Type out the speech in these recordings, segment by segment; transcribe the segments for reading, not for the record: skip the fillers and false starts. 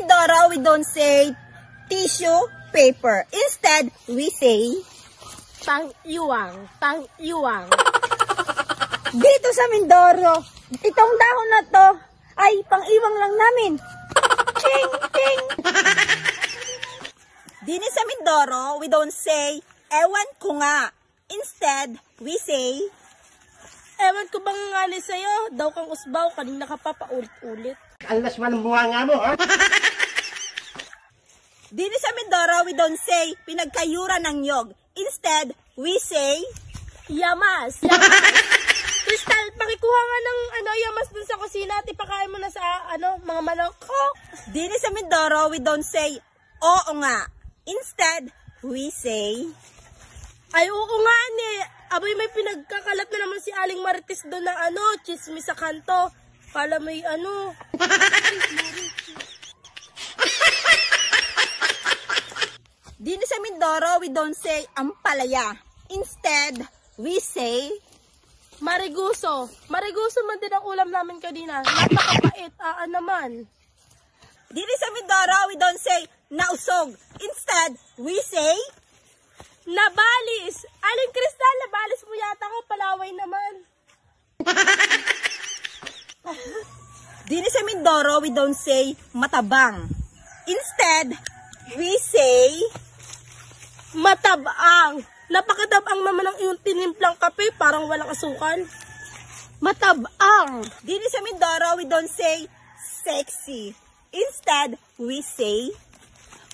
Mindoro, we don't say tissue paper. Instead, we say pang-iwang, pang-iwang. Dito sa Mindoro, itong dahon na to ay pang-iwang lang namin. Ching, ching. Dini sa Mindoro, we don't say ewan ko nga. Instead, we say Ewan ko bang ngali sa'yo, daw kang usbaw, kanina ka pa paulit-ulit. Alas walang buha nga mo, ha? Dini sa Mindoro, we don't say pinagkayura ng nyog. Instead, we say Yamas, yamas. Crystal, pakikuha nga ng yamas dun sa kusina at ipakain mo na sa mga manok ko. Dini sa Mindoro, we don't say oo nga. Instead, we say Ay, oo nga Aboy, may pinagkakalat na naman si Aling Marites doon ng chismis sa kanto. Kala may Dini sa Mindoro, we don't say ampalaya. Instead, we say Mariguso. Mariguso man din ang ulam namin kanina. Napakapait, naman. Dini sa Mindoro, we don't say nausog. Instead, we say nabalis. Aling Crystal, nabalis mo yata ko. Palaway naman. Dini sa Mindoro, we don't say matabang. Instead, we say matabang. Napakatabang naman ang iyong tinimplang kape. Parang walang asukan. Matabang. Dini sa Mindoro, we don't say sexy. Instead, we say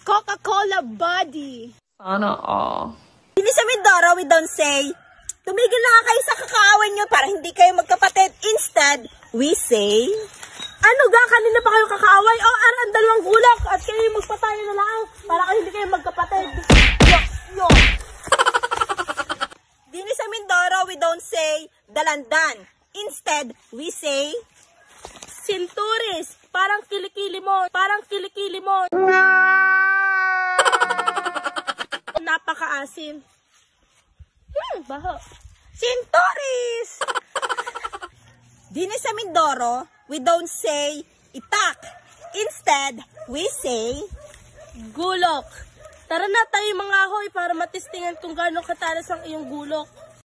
Coca-Cola body. Sana all. Dini sa Mindoro, we don't say tumigil na nga kayo sa kakaaway nyo para hindi kayo magkapatid. Instead, we say Kanina pa kayo kakaaway? Ang dalawang gulak at kayo magpatayo na lang para kayo hindi kayo magkapatid. Yo. Dini sa Mindoro, we don't say dalandan. Instead, we say sinturis. Parang kilikili mo. Parang kilikili mo. Napakaasim. Baho. sinturis. Dini sa Mindoro, we don't say itak. Instead, we say gulok. Tara na tayo mga hoy para matistingan kung gaano katalas ang iyong gulok.